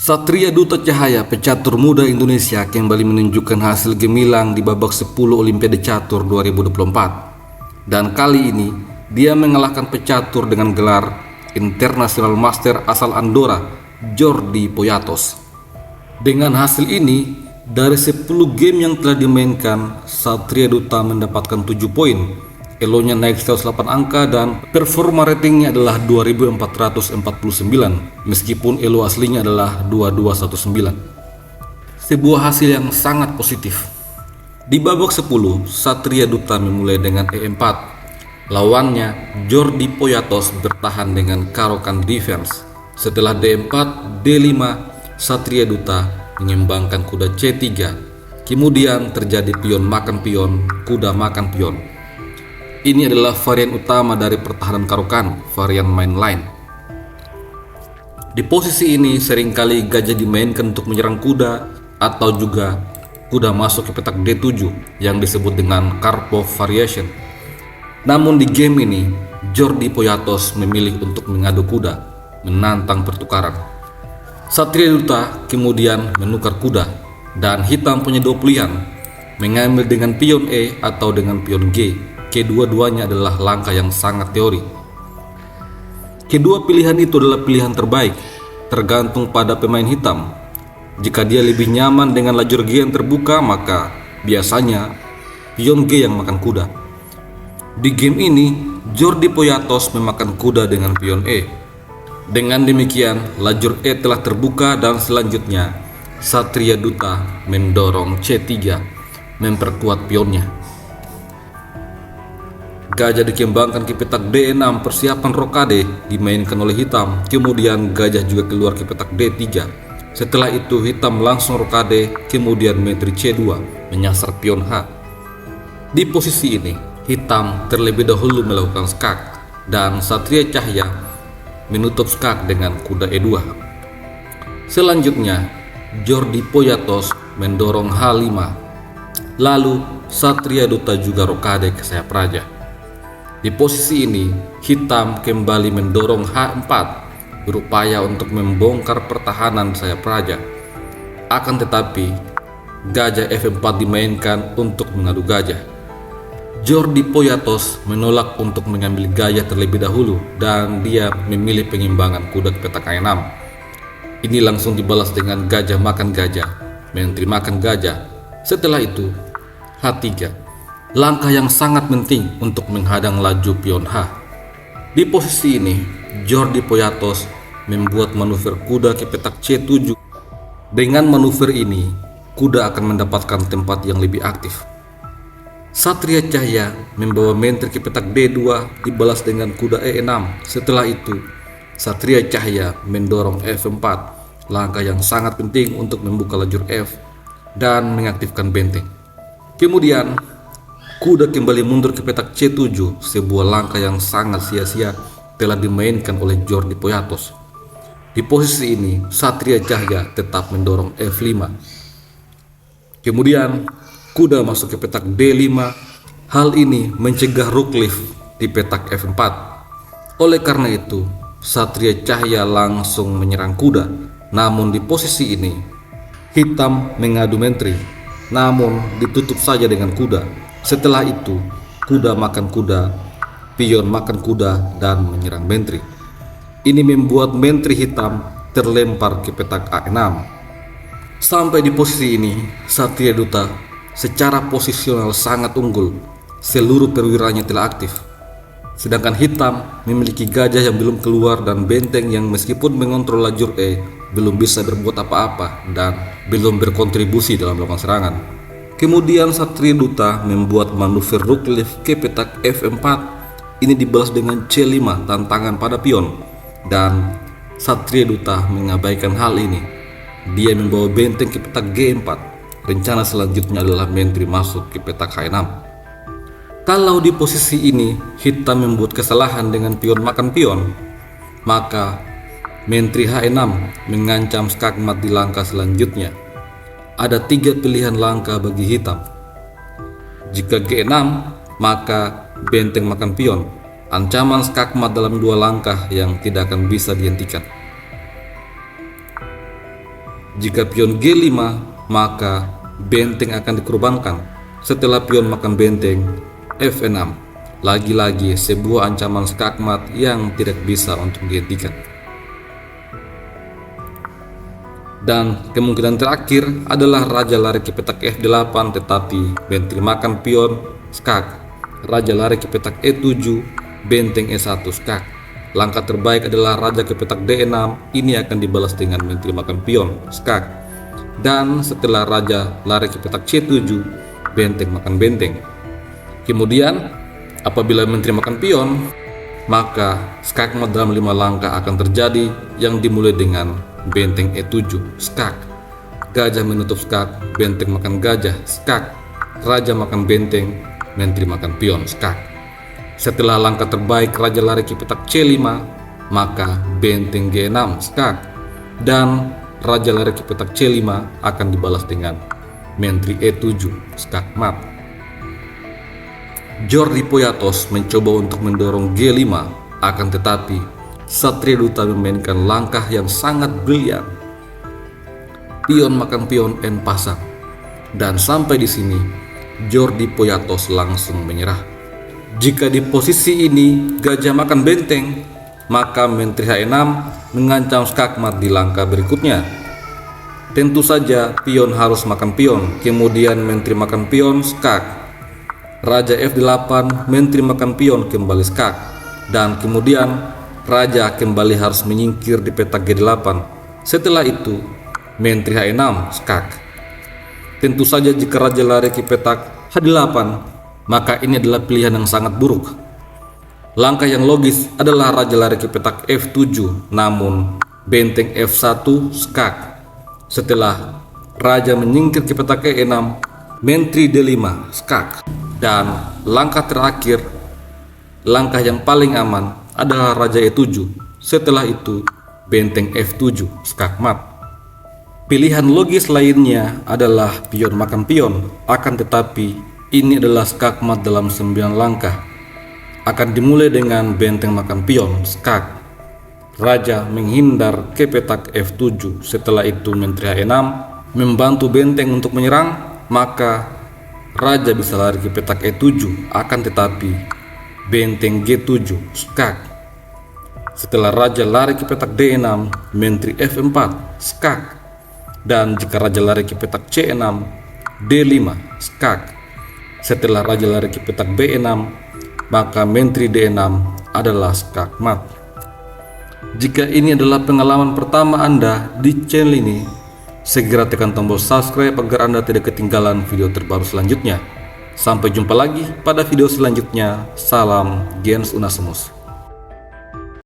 Satria Duta Cahaya, pecatur muda Indonesia, kembali menunjukkan hasil gemilang di babak 10 Olimpiade Catur 2024. Dan kali ini, dia mengalahkan pecatur dengan gelar International Master asal Andorra, Jordi Poyatos. Dengan hasil ini, dari 10 game yang telah dimainkan, Satria Duta mendapatkan 7 poin. Elonya naik 108 angka dan performa ratingnya adalah 2449 meskipun elo aslinya adalah 2219. Sebuah hasil yang sangat positif. Di babak 10, Satria Duta memulai dengan E4. Lawannya, Jordi Poyatos bertahan dengan Karokan defense. Setelah D4, D5, Satria Duta mengembangkan kuda C3. Kemudian terjadi pion makan pion, kuda makan pion. Ini adalah varian utama dari pertahanan Karokan, varian main line. Di posisi ini seringkali gajah dimainkan untuk menyerang kuda atau juga kuda masuk ke petak D7 yang disebut dengan Karpov variation. Namun di game ini, Jordi Poyatos memilih untuk mengadu kuda, menantang pertukaran. Satria Duta kemudian menukar kuda dan hitam punya dua pilihan, mengambil dengan pion E atau dengan pion G. Kedua-duanya adalah langkah yang sangat teori. Kedua pilihan itu adalah pilihan terbaik, tergantung pada pemain hitam. Jika dia lebih nyaman dengan lajur G yang terbuka, maka biasanya pion G yang makan kuda. Di game ini, Jordi Poyatos memakan kuda dengan pion E. Dengan demikian, lajur E telah terbuka dan selanjutnya Satria Duta mendorong C3, memperkuat pionnya. Gajah dikembangkan ke petak D6, persiapan rokade dimainkan oleh hitam. Kemudian gajah juga keluar ke petak D3. Setelah itu hitam langsung rokade, kemudian menteri C2 menyasar pion H. Di posisi ini, hitam terlebih dahulu melakukan skak dan Satria Cahaya menutup skak dengan kuda E2. Selanjutnya, Jordi Poyatos mendorong H5. Lalu Satria Duta juga rokade ke sayap raja. Di posisi ini, hitam kembali mendorong H4, berupaya untuk membongkar pertahanan sayap raja. Akan tetapi, gajah F4 dimainkan untuk mengadu gajah. Jordi Poyatos menolak untuk mengambil gajah terlebih dahulu dan dia memilih pengimbangan kuda ke petak A6. Ini langsung dibalas dengan gajah makan gajah, menteri makan gajah. Setelah itu, H3. Langkah yang sangat penting untuk menghadang laju pion H. Di posisi ini, Jordi Poyatos membuat manuver kuda ke petak C7. Dengan manuver ini, kuda akan mendapatkan tempat yang lebih aktif. Satria Cahaya membawa menteri ke petak D2 dibalas dengan kuda E6. Setelah itu, Satria Cahaya mendorong F4, langkah yang sangat penting untuk membuka lajur F dan mengaktifkan benteng. Kemudian, kuda kembali mundur ke petak C7, sebuah langkah yang sangat sia-sia telah dimainkan oleh Jordi Poyatos. Di posisi ini, Satria Cahaya tetap mendorong F5. Kemudian, kuda masuk ke petak D5. Hal ini mencegah Rookleaf di petak F4. Oleh karena itu, Satria Cahaya langsung menyerang kuda. Namun di posisi ini, hitam mengadu menteri, namun ditutup saja dengan kuda. Setelah itu, kuda makan kuda, pion makan kuda, dan menyerang menteri. Ini membuat menteri hitam terlempar ke petak A6. Sampai di posisi ini, Satria Duta secara posisional sangat unggul. Seluruh perwiranya telah aktif. Sedangkan hitam memiliki gajah yang belum keluar dan benteng yang meskipun mengontrol lajur E, belum bisa berbuat apa-apa dan belum berkontribusi dalam melakukan serangan. Kemudian Satria Duta membuat manuver Rookleaf ke petak F4. Ini dibalas dengan C5, tantangan pada pion. Dan Satria Duta mengabaikan hal ini. Dia membawa benteng ke petak G4. Rencana selanjutnya adalah menteri masuk ke petak H6. Kalau di posisi ini hitam membuat kesalahan dengan pion makan pion, maka menteri H6 mengancam skakmat di langkah selanjutnya. Ada 3 pilihan langkah bagi hitam. Jika G6, maka benteng makan pion. Ancaman skakmat dalam 2 langkah yang tidak akan bisa dihentikan. Jika pion G5, maka benteng akan dikorbankan. Setelah pion makan benteng F6, lagi-lagi sebuah ancaman skakmat yang tidak bisa untuk dihentikan. Dan kemungkinan terakhir adalah raja lari ke petak F8, tetapi benteng makan pion skak. Raja lari ke petak E7, benteng E1 skak. Langkah terbaik adalah raja ke petak D6, ini akan dibalas dengan benteng makan pion skak. Dan setelah raja lari ke petak C7, benteng makan benteng. Kemudian apabila benteng makan pion, maka skakmat dalam 5 langkah akan terjadi, yang dimulai dengan benteng E7 skak, gajah menutup skak, benteng makan gajah skak, raja makan benteng, benteng makan pion skak. Setelah langkah terbaik raja lari ke petak C5, maka benteng G6 skak, dan raja lari ke petak C5 akan dibalas dengan benteng E7 skak mat. Jordi Poyatos mencoba untuk mendorong G5, akan tetapi Satria Duta memainkan langkah yang sangat brilian. Pion makan pion N pasang, dan sampai di sini Jordi Poyatos langsung menyerah. Jika di posisi ini gajah makan benteng, maka menteri H6 mengancam skakmat di langkah berikutnya. Tentu saja pion harus makan pion, kemudian menteri makan pion skak. Raja F8, menteri makan pion kembali skak, dan kemudian raja kembali harus menyingkir di petak G8. Setelah itu menteri H6 skak. Tentu saja jika raja lari ke petak H8, maka ini adalah pilihan yang sangat buruk. Langkah yang logis adalah raja lari ke petak F7, namun benteng F1 skak. Setelah raja menyingkir ke petak E6, menteri D5 skak. Dan langkah terakhir, langkah yang paling aman adalah raja E7. Setelah itu benteng F7 skak mat. Pilihan logis lainnya adalah pion makan pion, akan tetapi ini adalah skak mat dalam 9 langkah. Akan dimulai dengan benteng makan pion skak. Raja menghindar ke petak F7. Setelah itu menteri H6 membantu benteng untuk menyerang, maka raja bisa lari ke petak E7, akan tetapi benteng G7 skak. Setelah raja lari ke petak D6, menteri F4 skak. Dan jika raja lari ke petak C6, D5 skak. Setelah raja lari ke petak B6, maka menteri D6 adalah skak mat. Jika ini adalah pengalaman pertama Anda di channel ini, segera tekan tombol subscribe agar Anda tidak ketinggalan video terbaru selanjutnya. Sampai jumpa lagi pada video selanjutnya. Salam Gens Unasimus.